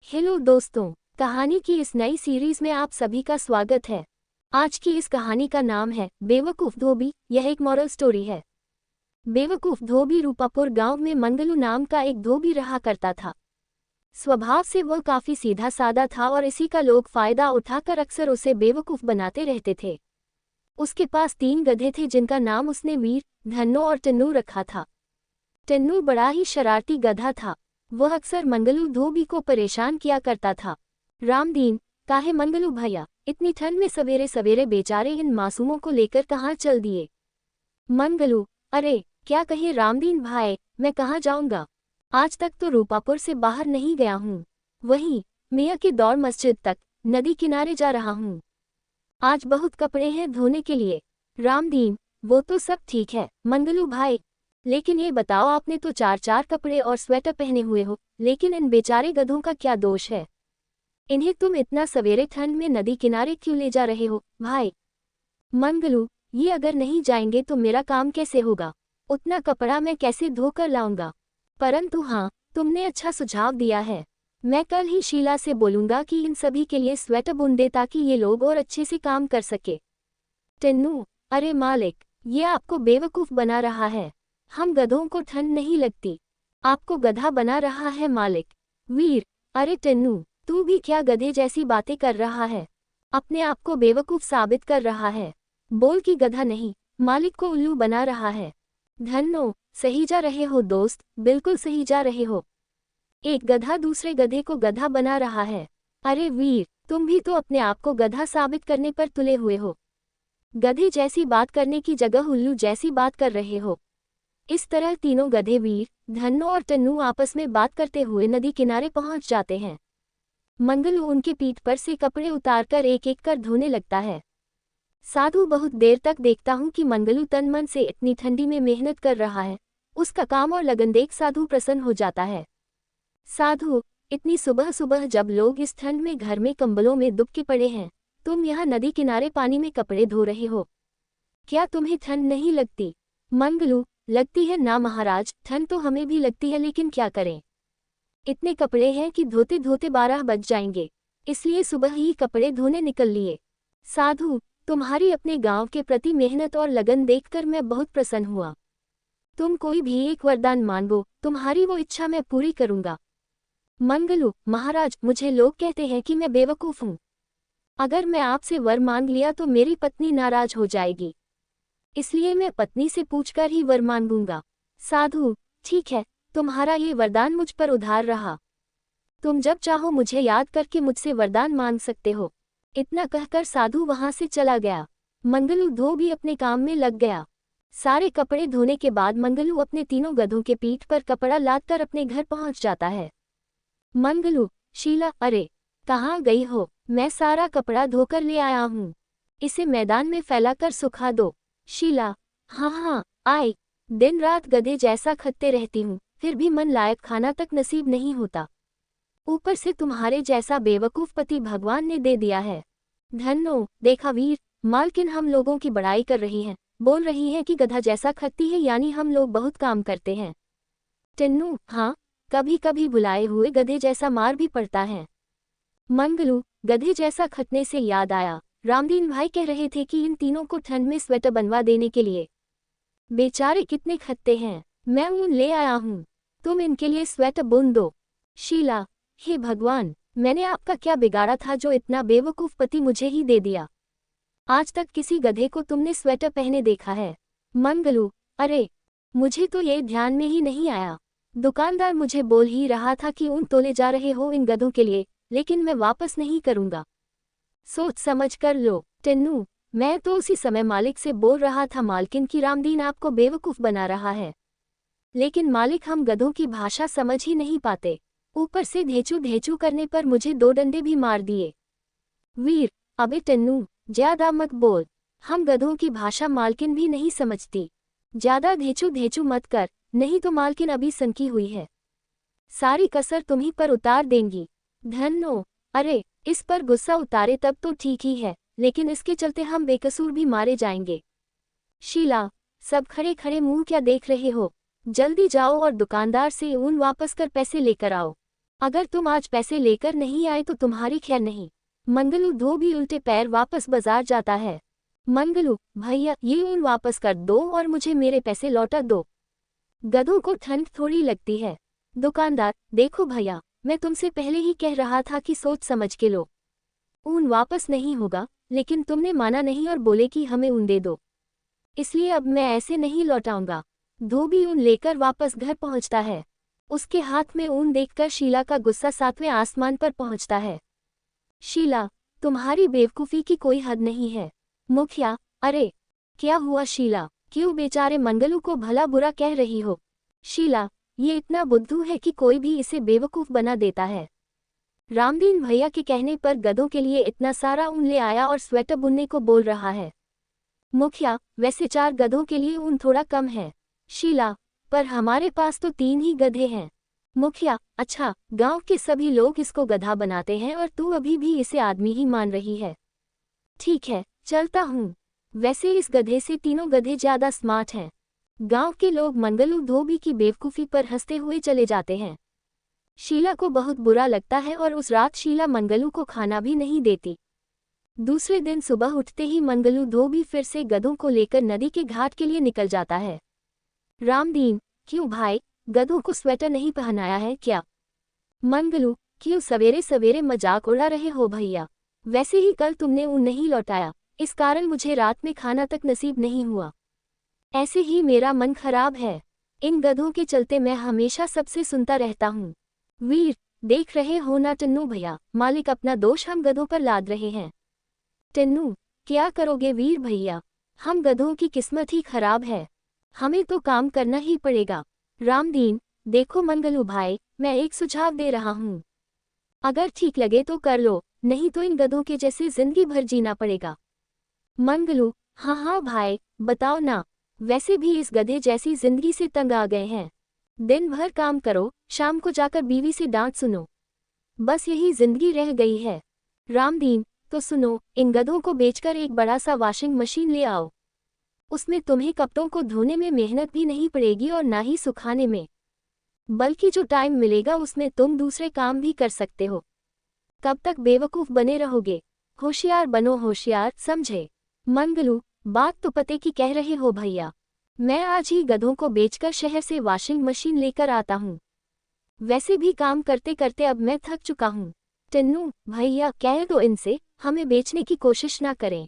Hello दोस्तों, कहानी की इस नई सीरीज में आप सभी का स्वागत है। आज की इस कहानी का नाम है बेवकूफ धोबी। यह एक मॉरल स्टोरी है। बेवकूफ धोबी रूपापुर गांव में मंगलू नाम का एक धोबी रहा करता था। स्वभाव से वह काफी सीधा साधा था और इसी का लोग फायदा उठाकर अक्सर उसे बेवकूफ बनाते रहते थे। उसके पास 3 गधे थे जिनका नाम उसने वीर, धन्नो और टन्नू रखा था। टन्नू बड़ा ही शरारती गधा था। वह अक्सर मंगलू धोबी को परेशान किया करता था। रामदीन, काहे मंगलू भैया, इतनी ठंड में सवेरे सवेरे बेचारे इन मासूमों को लेकर कहाँ चल दिए? मंगलू, अरे क्या कहे रामदीन भाई, मैं कहाँ जाऊंगा? आज तक तो रूपापुर से बाहर नहीं गया हूँ। वहीं मियाँ की दौड़ मस्जिद तक, नदी किनारे जा रहा हूँ। आज बहुत कपड़े हैं धोने के लिए। रामदीन, वो तो सब ठीक है मंगलू भाई, लेकिन ये बताओ, आपने तो 4 कपड़े और स्वेटर पहने हुए हो, लेकिन इन बेचारे गधों का क्या दोष है? इन्हें तुम इतना सवेरे ठंड में नदी किनारे क्यों ले जा रहे हो भाई? मंगलू, ये अगर नहीं जाएंगे तो मेरा काम कैसे होगा? उतना कपड़ा मैं कैसे धोकर लाऊंगा? परंतु हाँ, तुमने अच्छा सुझाव दिया है। मैं कल ही शीला से बोलूंगा कि इन सभी के लिए स्वेटर बुन दे ताकि ये लोग और अच्छे से काम कर सके। टन्नू, अरे मालिक, ये आपको बेवकूफ़ बना रहा है। हम गधों को ठंड नहीं लगती, आपको गधा बना रहा है मालिक। वीर, अरे टन्नू, तू भी क्या गधे जैसी बातें कर रहा है? अपने आप को बेवकूफ़ साबित कर रहा है। बोल कि गधा नहीं, मालिक को उल्लू बना रहा है। धन्नो, सही जा रहे हो दोस्त, बिल्कुल सही जा रहे हो। एक गधा दूसरे गधे को गधा बना रहा है। अरे वीर, तुम भी तो अपने आप को गधा साबित करने पर तुले हुए हो। गधे जैसी बात करने की जगह उल्लू जैसी बात कर रहे हो। इस तरह तीनों गधे वीर, धन्नो और टन्नू आपस में बात करते हुए नदी किनारे पहुंच जाते हैं। मंगलू उनके पीठ पर से कपड़े उतारकर एक एक कर धोने लगता है। साधु बहुत देर तक देखता हूं कि मंगलू तन मन से इतनी ठंडी में मेहनत कर रहा है। उसका काम और लगन देख साधु प्रसन्न हो जाता है। साधु, इतनी सुबह सुबह जब लोग इस ठंड में घर में कंबलों में दुबके पड़े हैं, तुम यहाँ नदी किनारे पानी में कपड़े धो रहे हो। क्या तुम्हें ठंड नहीं लगती? मंगलू, लगती है ना महाराज, ठंड तो हमें भी लगती है, लेकिन क्या करें? इतने कपड़े हैं कि धोते धोते 12 बज जाएंगे, इसलिए सुबह ही कपड़े धोने निकल लिए। साधु, तुम्हारी अपने गांव के प्रति मेहनत और लगन देखकर मैं बहुत प्रसन्न हुआ। तुम कोई भी एक वरदान मांगो, तुम्हारी वो इच्छा मैं पूरी करूंगा। मंगलू, महाराज, मुझे लोग कहते हैं कि मैं बेवकूफ हूँ। अगर मैं आपसे वर मांग लिया तो मेरी पत्नी नाराज हो जाएगी, इसलिए मैं पत्नी से पूछकर ही वर मांगूंगा। साधु, ठीक है, तुम्हारा ये वरदान मुझ पर उधार रहा। तुम जब चाहो मुझे याद करके मुझसे वरदान मांग सकते हो। इतना कहकर साधु वहां से चला गया। मंगलू धोबी अपने काम में लग गया। सारे कपड़े धोने के बाद मंगलू अपने तीनों गधों के पीठ पर कपड़ा लादकर अपने घर पहुंच जाता है। मंगलू, शीला, अरे कहाँ गई हो? मैं सारा कपड़ा धोकर ले आया हूँ, इसे मैदान में फैलाकर सुखा दो। शीला, हाँ हाँ, आए। दिन रात गधे जैसा खटते रहती हूँ, फिर भी मन लायक खाना तक नसीब नहीं होता। ऊपर से तुम्हारे जैसा बेवकूफ पति भगवान ने दे दिया है। धन्नो, देखा वीर, मालकिन हम लोगों की बड़ाई कर रही हैं, बोल रही हैं कि गधा जैसा खटती है, यानी हम लोग बहुत काम करते हैं। टन्नू, हाँ, कभी कभी बुलाए हुए गधे जैसा मार भी पड़ता है। मंगलू, गधे जैसा खटने से याद आया, रामदीन भाई कह रहे थे कि इन तीनों को ठंड में स्वेटर बनवा देने के लिए। बेचारे कितने खटते हैं, मैं ऊन ले आया हूँ, तुम इनके लिए स्वेटर बुन दो। शीला, हे भगवान, मैंने आपका क्या बिगाड़ा था जो इतना बेवकूफ पति मुझे ही दे दिया? आज तक किसी गधे को तुमने स्वेटर पहने देखा है? मंगलू, अरे मुझे तो ये ध्यान में ही नहीं आया। दुकानदार मुझे बोल ही रहा था कि ऊन तोले जा रहे हो इन गधों के लिए, लेकिन मैं वापस नहीं करूंगा। सोच समझ कर लो। टन्नू, मैं तो उसी समय मालिक से बोल रहा था मालकिन की रामदीन आपको बेवकूफ बना रहा है, लेकिन मालिक हम गधों की भाषा समझ ही नहीं पाते। ऊपर से धेचू धेचू करने पर मुझे 2 डंडे भी मार दिए। वीर, अबे टन्नू, ज्यादा मत बोल, हम गधों की भाषा मालकिन भी नहीं समझती। ज्यादा धेचू धेचू मत कर, नहीं तो मालकिन अभी सनकी हुई है, सारी कसर तुम्ही पर उतार देंगी। धन्नो, अरे इस पर गुस्सा उतारे तब तो ठीक ही है, लेकिन इसके चलते हम बेकसूर भी मारे जाएंगे। शीला, सब खड़े खड़े मुंह क्या देख रहे हो? जल्दी जाओ और दुकानदार से ऊन वापस कर पैसे लेकर आओ। अगर तुम आज पैसे लेकर नहीं आए तो तुम्हारी खैर नहीं। मंगलू धोबी उल्टे पैर वापस बाजार जाता है। मंगलू, भैया ये ऊन वापस कर दो और मुझे मेरे पैसे लौटा दो। गधों को ठंड थोड़ी लगती है। दुकानदार, देखो भैया, मैं तुमसे पहले ही कह रहा था कि सोच समझ के लो। ऊन वापस नहीं होगा, लेकिन तुमने माना नहीं और बोले कि हमें ऊन दे दो, इसलिए अब मैं ऐसे नहीं लौटाऊंगा। धोबी ऊन लेकर वापस घर पहुंचता है। उसके हाथ में ऊन देखकर शीला का गुस्सा 7वें आसमान पर पहुंचता है। शीला, तुम्हारी बेवकूफ़ी की कोई हद नहीं है। मुखिया, अरे क्या हुआ शीला, क्यों बेचारे मंगलू को भला बुरा कह रही हो? शीला, ये इतना बुद्धू है कि कोई भी इसे बेवकूफ़ बना देता है। रामदीन भैया के कहने पर गधों के लिए इतना सारा ऊन ले आया और स्वेटर बुनने को बोल रहा है। मुखिया, वैसे 4 गधों के लिए ऊन थोड़ा कम है। शीला, पर हमारे पास तो 3 ही गधे हैं। मुखिया, अच्छा, गांव के सभी लोग इसको गधा बनाते हैं और तू अभी भी इसे आदमी ही मान रही है। ठीक है, चलता हूँ। वैसे इस गधे से तीनों गधे ज्यादा स्मार्ट हैं। गांव के लोग मंगलू धोबी की बेवकूफ़ी पर हंसते हुए चले जाते हैं। शीला को बहुत बुरा लगता है और उस रात शीला मंगलू को खाना भी नहीं देती। दूसरे दिन सुबह उठते ही मंगलू धोबी फिर से गधों को लेकर नदी के घाट के लिए निकल जाता है। रामदीन, क्यों भाई, गधों को स्वेटर नहीं पहनाया है क्या? मंगलू, क्यों सवेरे सवेरे मजाक उड़ा रहे हो भैया? वैसे ही कल तुमने ऊन नहीं लौटाया, इस कारण मुझे रात में खाना तक नसीब नहीं हुआ। ऐसे ही मेरा मन खराब है। इन गधों के चलते मैं हमेशा सबसे सुनता रहता हूँ। वीर, देख रहे हो ना टन्नू भैया, मालिक अपना दोष हम गधों पर लाद रहे हैं। टन्नू, क्या करोगे वीर भैया, हम गधों की किस्मत ही खराब है, हमें तो काम करना ही पड़ेगा। रामदीन, देखो मंगलू भाई, मैं एक सुझाव दे रहा हूँ, अगर ठीक लगे तो कर लो, नहीं तो इन गधों के जैसे जिंदगी भर जीना पड़ेगा। मंगलू, हाँ हाँ भाई, बताओ ना, वैसे भी इस गधे जैसी जिंदगी से तंग आ गए हैं। दिन भर काम करो, शाम को जाकर बीवी से डांट सुनो, बस यही जिंदगी रह गई है। रामदीन, तो सुनो, इन गधों को बेचकर एक बड़ा सा वॉशिंग मशीन ले आओ। उसमें तुम्हें कपड़ों को धोने में मेहनत भी नहीं पड़ेगी और ना ही सुखाने में, बल्कि जो टाइम मिलेगा उसमें तुम दूसरे काम भी कर सकते हो। कब तक बेवकूफ़ बने रहोगे? होशियार बनो होशियार, समझे? मंगलू, बात तो पते की कह रहे हो भैया, मैं आज ही गधों को बेचकर शहर से वॉशिंग मशीन लेकर आता हूँ। वैसे भी काम करते करते अब मैं थक चुका हूँ। टन्नू भैया, कह दो इनसे हमें बेचने की कोशिश ना करें,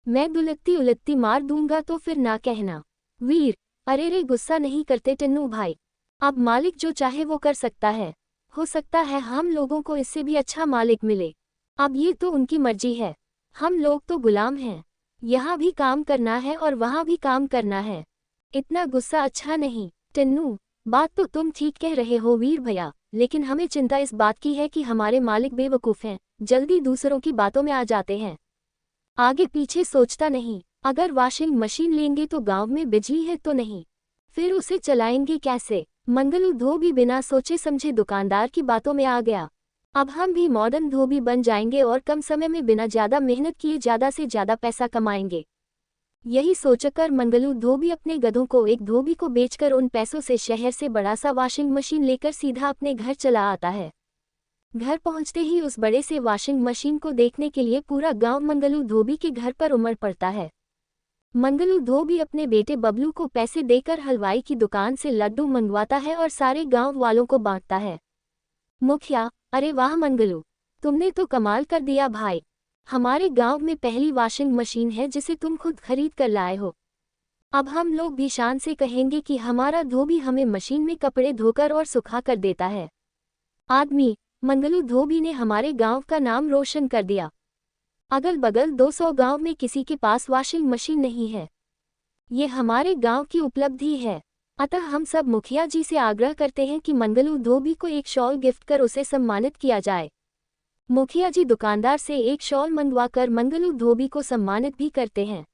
मैं दुलत्ती उलत्ती मार दूंगा तो फिर ना कहना। वीर, अरे रे, गुस्सा नहीं करते टन्नू भाई, अब मालिक जो चाहे वो कर सकता है, हो सकता है हम लोगों को इससे भी अच्छा मालिक मिले, अब ये तो उनकी मर्जी है, हम लोग तो गुलाम हैं, यहाँ भी काम करना है और वहाँ भी काम करना है, इतना गुस्सा अच्छा नहीं। टन्नू, बात तो तुम ठीक कह रहे हो वीर भैया, लेकिन हमें चिंता इस बात की है कि हमारे मालिक बेवकूफ़ हैं, जल्दी दूसरों की बातों में आ जाते हैं, आगे पीछे सोचता नहीं। अगर वॉशिंग मशीन लेंगे तो गांव में बिजली है तो नहीं, फिर उसे चलाएंगे कैसे? मंगलू धोबी बिना सोचे समझे दुकानदार की बातों में आ गया। अब हम भी मॉडर्न धोबी बन जाएंगे और कम समय में बिना ज़्यादा मेहनत किए ज़्यादा से ज़्यादा पैसा कमाएंगे। यही सोचकर मंगलू धोबी अपने गधों को एक धोबी को बेचकर उन पैसों से शहर से बड़ा सा वॉशिंग मशीन लेकर सीधा अपने घर चला आता है। घर पहुंचते ही उस बड़े से वॉशिंग मशीन को देखने के लिए पूरा गांव मंगलू धोबी के घर पर उमड़ पड़ता है। मंगलू धोबी अपने बेटे बबलू को पैसे देकर हलवाई की दुकान से लड्डू मंगवाता है और सारे गांव वालों को बांटता है। मुखिया, अरे वाह मंगलू, तुमने तो कमाल कर दिया भाई, हमारे गांव में पहली वॉशिंग मशीन है जिसे तुम खुद खरीद कर लाए हो। अब हम लोग भी शान से कहेंगे कि हमारा धोबी हमें मशीन में कपड़े धोकर और सुखा कर देता है। आदमी, मंगलू धोबी ने हमारे गांव का नाम रोशन कर दिया। अगल बगल 200 गांव में किसी के पास वॉशिंग मशीन नहीं है, ये हमारे गांव की उपलब्धि है। अतः हम सब मुखिया जी से आग्रह करते हैं कि मंगलू धोबी को एक शॉल गिफ्ट कर उसे सम्मानित किया जाए। मुखिया जी दुकानदार से एक शॉल मंगवाकर मंगलू धोबी को सम्मानित भी करते हैं।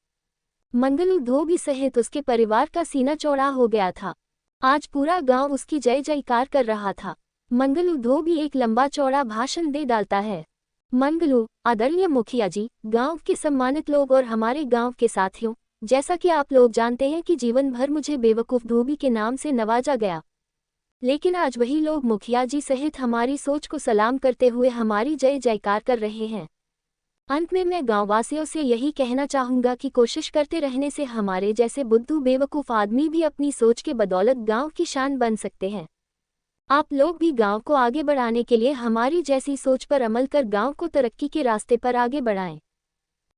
मंगलू धोबी सहित उसके परिवार का सीना चौड़ा हो गया था। आज पूरा गांव उसकी जय जयकार कर रहा था। मंगलू धोबी एक लंबा चौड़ा भाषण दे डालता है। मंगलू, आदरणीय मुखिया जी, गांव के सम्मानित लोग और हमारे गांव के साथियों, जैसा कि आप लोग जानते हैं कि जीवन भर मुझे बेवकूफ़ धोबी के नाम से नवाजा गया, लेकिन आज वही लोग मुखिया जी सहित हमारी सोच को सलाम करते हुए हमारी जय जयकार कर रहे हैं। अंत में मैं गांववासियों से यही कहना चाहूंगा कि कोशिश करते रहने से हमारे जैसे बुद्धू बेवकूफ़ आदमी भी अपनी सोच के बदौलत गांव की शान बन सकते हैं। आप लोग भी गांव को आगे बढ़ाने के लिए हमारी जैसी सोच पर अमल कर गांव को तरक्की के रास्ते पर आगे बढ़ाएं।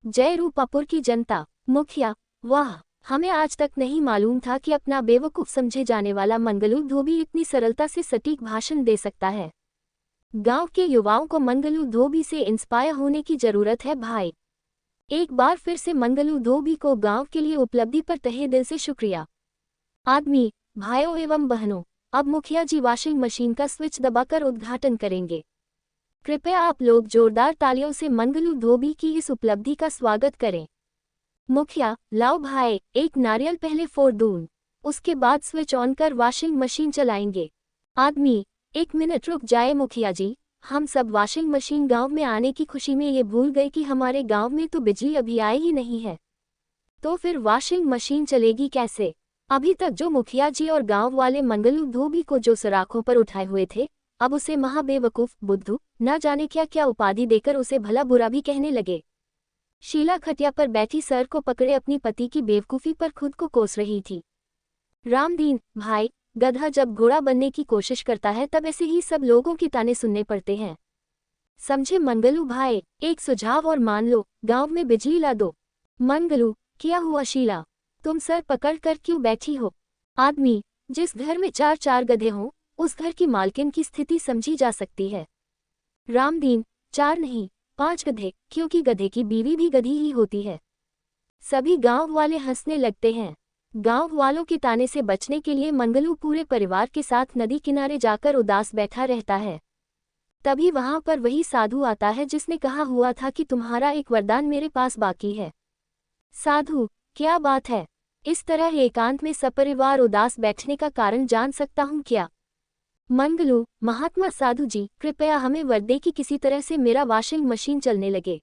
जय रूपापुर की जनता। मुखिया: वाह, हमें आज तक नहीं मालूम था कि अपना बेवकूफ़ समझे जाने वाला मंगलू धोबी इतनी सरलता से सटीक भाषण दे सकता है। गांव के युवाओं को मंगलू धोबी से इंस्पायर होने की जरूरत है भाई। एक बार फिर से मंगलू धोबी को गांव के लिए उपलब्धि पर तहे दिल से शुक्रिया। आदमी, भाइयों एवं बहनों, अब मुखिया जी वॉशिंग मशीन का स्विच दबाकर उद्घाटन करेंगे। कृपया आप लोग जोरदार तालियों से मंगलू धोबी की इस उपलब्धि का स्वागत करें। मुखिया: लाओ भाई, एक नारियल पहले फोड़ दूं, उसके बाद स्विच ऑन कर वॉशिंग मशीन चलाएंगे। आदमी: 1 मिनट रुक जाए मुखिया जी, हम सब वॉशिंग मशीन गांव में आने की खुशी में ये भूल गए कि हमारे गांव में तो बिजली अभी आई ही नहीं है, तो फिर वॉशिंग मशीन चलेगी कैसे? अभी तक जो मुखिया जी और गांव वाले मंगलू धोबी को जो सराखों पर उठाए हुए थे, अब उसे महाबेवकूफ, बुद्धू, न जाने क्या क्या उपाधि देकर उसे भला बुरा भी कहने लगे। शीला खटिया पर बैठी सर को पकड़े अपनी पति की बेवकूफ़ी पर खुद को कोस रही थी। रामदीन भाई, गधा जब घोड़ा बनने की कोशिश करता है तब ऐसे ही सब लोगों की ताने सुनने पड़ते हैं, समझे मंगलू भाई? एक सुझाव और मान लो, गांव में बिजली ला दो। मंगलू: क्या हुआ शीला, तुम सर पकड़ कर क्यों बैठी हो? आदमी: जिस घर में 4 गधे हों, उस घर की मालकिन की स्थिति समझी जा सकती है। रामदीन: 4 नहीं, 5 गधे, क्योंकि गधे की बीवी भी गधी ही होती है। सभी गांव वाले हंसने लगते हैं। गांव वालों के ताने से बचने के लिए मंगलू पूरे परिवार के साथ नदी किनारे जाकर उदास बैठा रहता है। तभी वहां पर वही साधु आता है जिसने कहा हुआ था कि तुम्हारा एक वरदान मेरे पास बाकी है। साधु: क्या बात है? इस तरह एकांत में सपरिवार उदास बैठने का कारण जान सकता हूँ क्या? मंगलू: महात्मा साधु जी, कृपया हमें वर दे कि किसी तरह से मेरा वॉशिंग मशीन चलने लगे।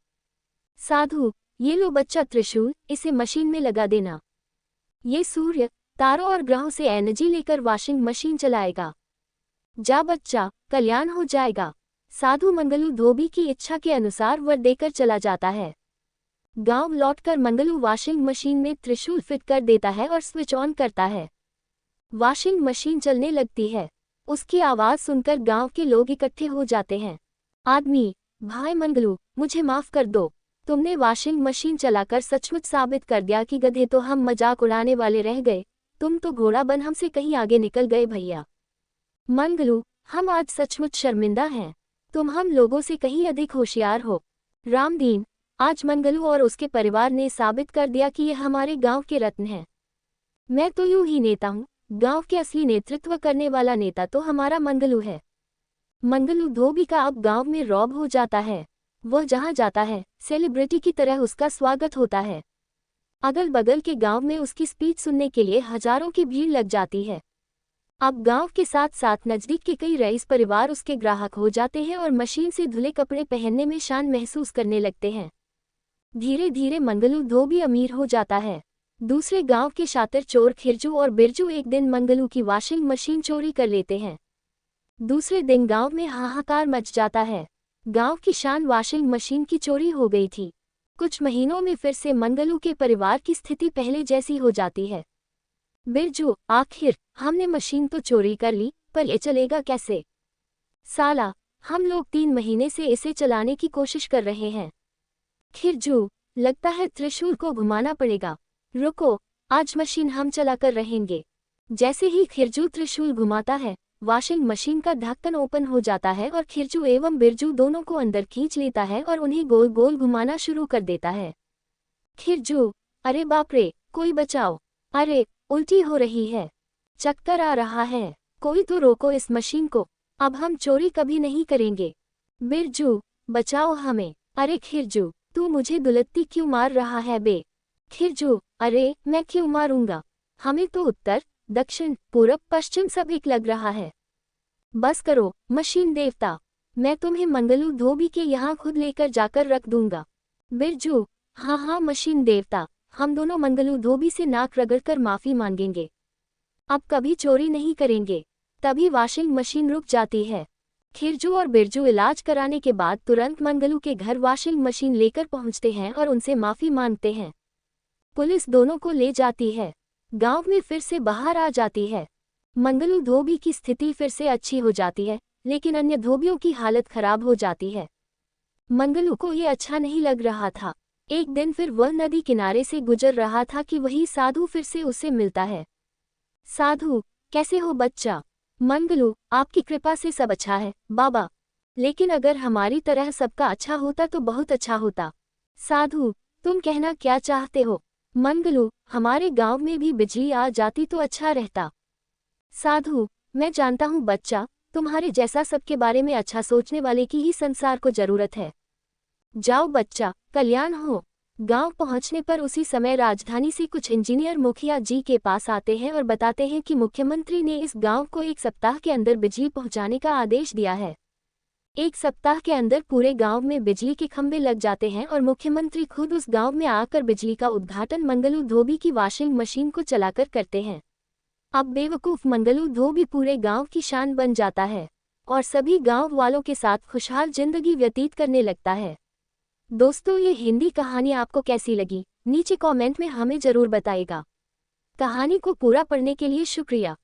साधु: ये लो बच्चा त्रिशूल, इसे मशीन में लगा देना। ये सूर्य, तारों और ग्रहों से एनर्जी लेकर वॉशिंग मशीन चलाएगा। जा बच्चा, कल्याण हो जाएगा। साधु मंगलू धोबी की इच्छा के अनुसार वर देकर चला जाता है। गांव लौटकर मंगलू वॉशिंग मशीन में त्रिशूल फिट कर देता है और स्विच ऑन करता है। वॉशिंग मशीन चलने लगती है। उसकी आवाज़ सुनकर गांव के लोग इकट्ठे हो जाते हैं। आदमी: भाई मंगलू, मुझे माफ़ कर दो, तुमने वॉशिंग मशीन चलाकर सचमुच साबित कर दिया कि गधे तो हम मजाक उड़ाने वाले रह गए, तुम तो घोड़ा बन हमसे कहीं आगे निकल गए भैया। मंगलू: हम आज सचमुच शर्मिंदा हैं, तुम हम लोगों से कहीं अधिक होशियार हो। रामदीन: आज मंगलू और उसके परिवार ने साबित कर दिया कि ये हमारे गांव के रत्न हैं। मैं तो यूं ही नेता हूँ, गांव के असली नेतृत्व करने वाला नेता तो हमारा मंगलू है। मंगलू धोबी का अब गांव में रौब हो जाता है। वह जहां जाता है, सेलिब्रिटी की तरह उसका स्वागत होता है। अगल बगल के गांव में उसकी स्पीच सुनने के लिए हजारों की भीड़ लग जाती है। अब गांव के साथ साथ नजदीक के कई रईस परिवार उसके ग्राहक हो जाते हैं और मशीन से धुले कपड़े पहनने में शान महसूस करने लगते हैं। धीरे धीरे मंगलू धोबी अमीर हो जाता है। दूसरे गांव के शातिर चोर खिरजू और बिरजू एक दिन मंगलू की वॉशिंग मशीन चोरी कर लेते हैं। दूसरे दिन गांव में हाहाकार मच जाता है। गांव की शान वॉशिंग मशीन की चोरी हो गई थी। कुछ महीनों में फिर से मंगलू के परिवार की स्थिति पहले जैसी हो जाती है। बिरजू: आखिर हमने मशीन तो चोरी कर ली, पर ये चलेगा कैसे? साला, हम लोग 3 महीने से इसे चलाने की कोशिश कर रहे हैं। खिरजू: लगता है त्रिशूल को घुमाना पड़ेगा। रुको, आज मशीन हम चलाकर रहेंगे। जैसे ही खिरजू त्रिशूल घुमाता है, वॉशिंग मशीन का ढक्कन ओपन हो जाता है और खिरजू एवं बिरजू दोनों को अंदर खींच लेता है और उन्हें गोल गोल घुमाना शुरू कर देता है। खिरजू: अरे बाप रे, कोई बचाओ, अरे उल्टी हो रही है, चक्कर आ रहा है, कोई तो रोको इस मशीन को, अब हम चोरी कभी नहीं करेंगे। बिरजू: बचाओ हमें। अरे खिरजू, तू मुझे दुलत्ती क्यों मार रहा है बे? खिरजू: अरे मैं क्यों मारूंगा, हमें तो उत्तर, दक्षिण, पूरब, पश्चिम सब एक लग रहा है। बस करो मशीन देवता, मैं तुम्हें मंगलू धोबी के यहाँ खुद लेकर जाकर रख दूंगा। बिरजू: हाँ हाँ मशीन देवता, हम दोनों मंगलू धोबी से नाक रगड़कर माफी मांगेंगे, अब कभी चोरी नहीं करेंगे। तभी वॉशिंग मशीन रुक जाती है। खिरजू और बिरजू इलाज कराने के बाद तुरंत मंगलू के घर वॉशिंग मशीन लेकर पहुंचते हैं और उनसे माफी मांगते हैं। पुलिस दोनों को ले जाती है। गांव में फिर से बाहर आ जाती है। मंगलू धोबी की स्थिति फिर से अच्छी हो जाती है, लेकिन अन्य धोबियों की हालत खराब हो जाती है। मंगलू को ये अच्छा नहीं लग रहा था। एक दिन फिर वह नदी किनारे से गुजर रहा था कि वही साधु फिर से उससे मिलता है। साधु, कैसे हो बच्चा? मंगलू, आपकी कृपा से सब अच्छा है बाबा, लेकिन अगर हमारी तरह सबका अच्छा होता तो बहुत अच्छा होता। साधु, तुम कहना क्या चाहते हो? मंगलू, हमारे गांव में भी बिजली आ जाती तो अच्छा रहता। साधु, मैं जानता हूँ बच्चा, तुम्हारे जैसा सबके बारे में अच्छा सोचने वाले की ही संसार को जरूरत है। जाओ बच्चा, कल्याण हो। गांव पहुंचने पर उसी समय राजधानी से कुछ इंजीनियर मुखिया जी के पास आते हैं और बताते हैं कि मुख्यमंत्री ने इस गांव को 1 सप्ताह के अंदर बिजली पहुंचाने का आदेश दिया है। 1 सप्ताह के अंदर पूरे गांव में बिजली के खंभे लग जाते हैं और मुख्यमंत्री खुद उस गांव में आकर बिजली का उद्घाटन मंगलू धोबी की वॉशिंग मशीन को चलाकर करते हैं। अब बेवकूफ मंगलू धोबी पूरे गांव की शान बन जाता है और सभी गांव वालों के साथ खुशहाल जिंदगी व्यतीत करने लगता है। दोस्तों, ये हिंदी कहानी आपको कैसी लगी, नीचे कमेंट में हमें जरूर बताइएगा। कहानी को पूरा पढ़ने के लिए शुक्रिया।